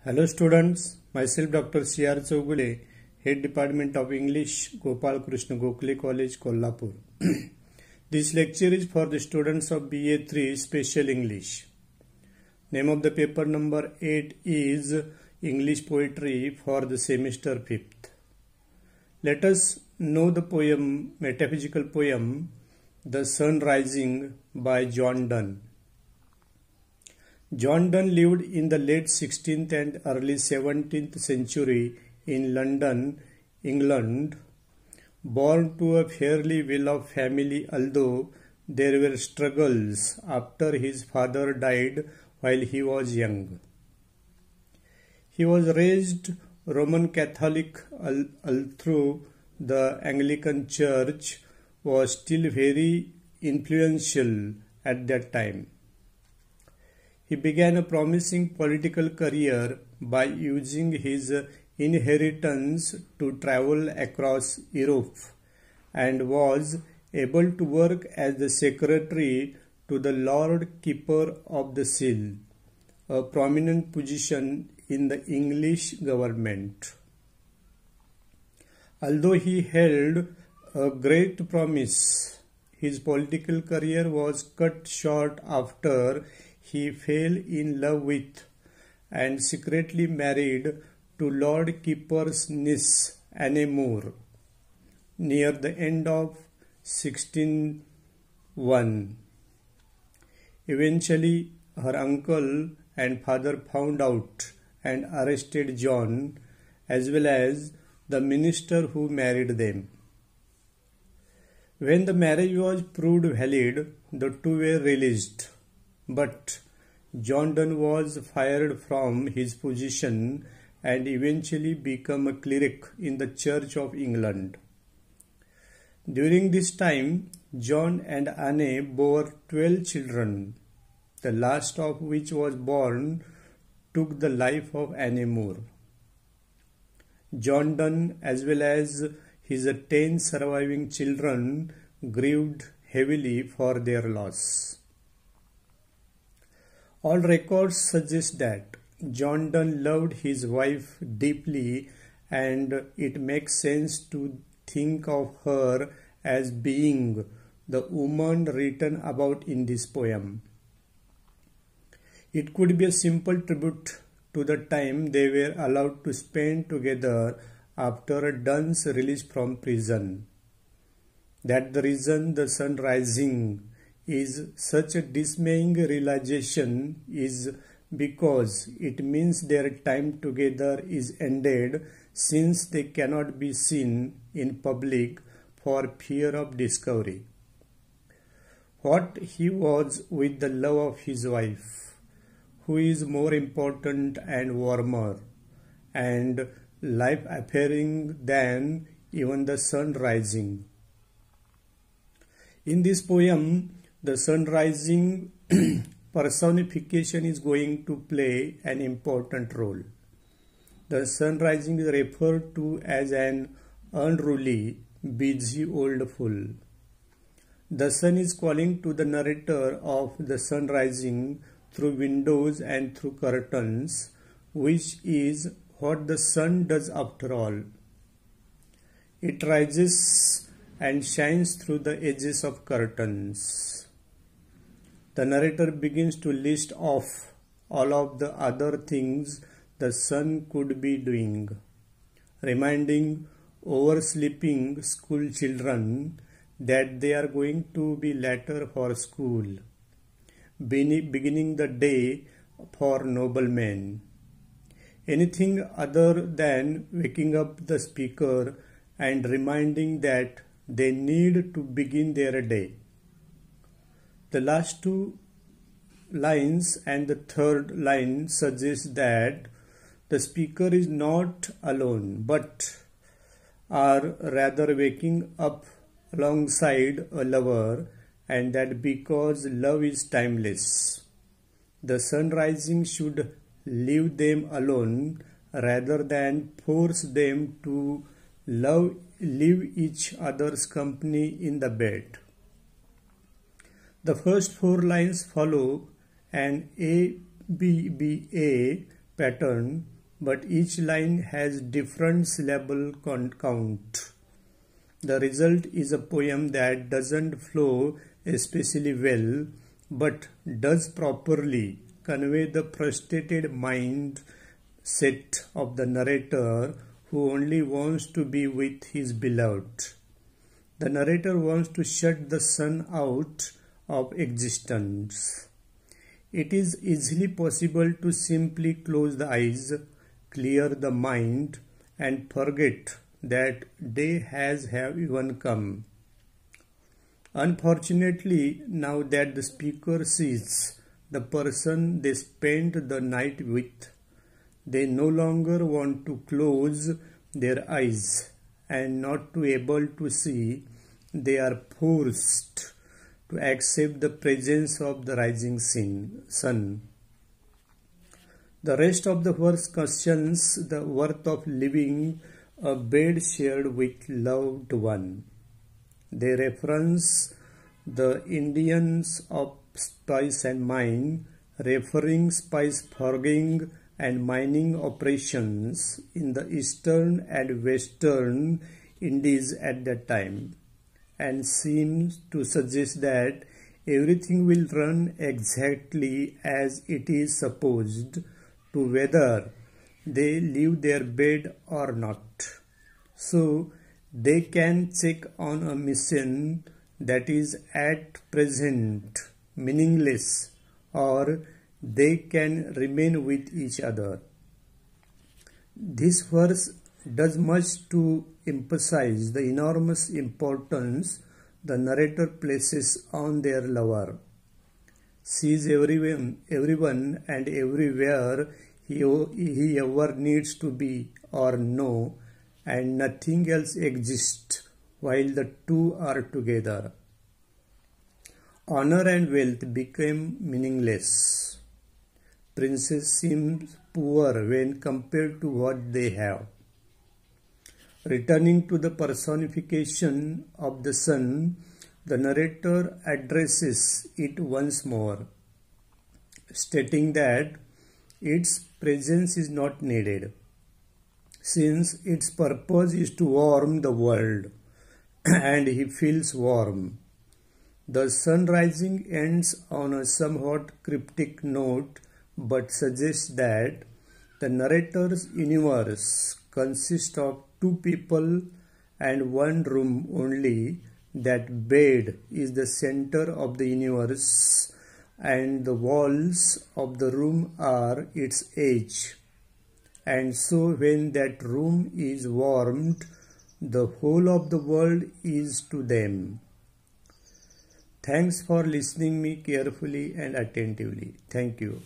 Hello students, myself Dr. C.R. Chougule, Head Department of English, Gopal Krishna Gokhale College, Kolhapur. This lecture is for the students of BA3 Special English. Name of the paper number 8 is English Poetry for the semester 5th. Let us know the poem, metaphysical poem, The Sun Rising by John Donne. John Donne lived in the late 16th and early 17th century in London, England. Born to a fairly well-off family, although there were struggles after his father died while he was young. He was raised Roman Catholic, although the Anglican Church was still very influential at that time. He began a promising political career by using his inheritance to travel across Europe and was able to work as the secretary to the Lord Keeper of the Seal, a prominent position in the English government. Although he held a great promise, his political career was cut short after he fell in love with and secretly married to Lord Keeper's niece Anne More near the end of 1601. Eventually, her uncle and father found out and arrested John as well as the minister who married them. When the marriage was proved valid, the two were released. But John Donne was fired from his position and eventually became a cleric in the Church of England. During this time, John and Anne bore 12 children, the last of which was born took the life of Anne More. John Donne, as well as his 10 surviving children, grieved heavily for their loss. All records suggest that John Donne loved his wife deeply, and it makes sense to think of her as being the woman written about in this poem. It could be a simple tribute to the time they were allowed to spend together after Donne's release from prison. That the reason The Sun Rising is such a dismaying realization is because it means their time together is ended, since they cannot be seen in public for fear of discovery. What he was with the love of his wife, who is more important and warmer and life-affirming than even the sun rising. In this poem, the sun rising personification is going to play an important role. The sun rising is referred to as an unruly, busy old fool. The sun is calling to the narrator of the sun rising through windows and through curtains, which is what the sun does after all. It rises and shines through the edges of curtains. The narrator begins to list off all of the other things the sun could be doing, reminding oversleeping school children that they are going to be later for school, beginning the day for noblemen. Anything other than waking up the speaker and reminding that they need to begin their day. The last two lines and the third line suggest that the speaker is not alone, but are rather waking up alongside a lover, and that because love is timeless, the sun rising should leave them alone rather than force them to leave each other's company in the bed. The first 4 lines follow an ABBA pattern but each line has different syllable count. The result is a poem that doesn't flow especially well, but does properly convey the frustrated mind set of the narrator who only wants to be with his beloved. The narrator wants to shut the sun out of existence. It is easily possible to simply close the eyes, clear the mind, and forget that day has even come. Unfortunately, now that the speaker sees the person they spent the night with, they no longer want to close their eyes, and not to able to see, they are forced to accept the presence of the rising sun. The rest of the verse questions the worth of living a bed shared with loved one. They reference the Indians of spice and mine, referring spice foraging and mining operations in the eastern and western Indies at that time, and seems to suggest that everything will run exactly as it is supposed to, whether they leave their bed or not. So they can check on a mission that is at present meaningless, or they can remain with each other. This verse does much to emphasize the enormous importance the narrator places on their lover. Sees everyone and everywhere he ever needs to be or know, and nothing else exists while the two are together. Honor and wealth became meaningless. Princes seem poor when compared to what they have. Returning to the personification of the sun, the narrator addresses it once more, stating that its presence is not needed, since its purpose is to warm the world, and he feels warm. The sun rising ends on a somewhat cryptic note, but suggests that the narrator's universe consists of two people and one room only, that bed is the center of the universe, and the walls of the room are its edge. And so when that room is warmed, the whole of the world is to them. Thanks for listening me carefully and attentively. Thank you.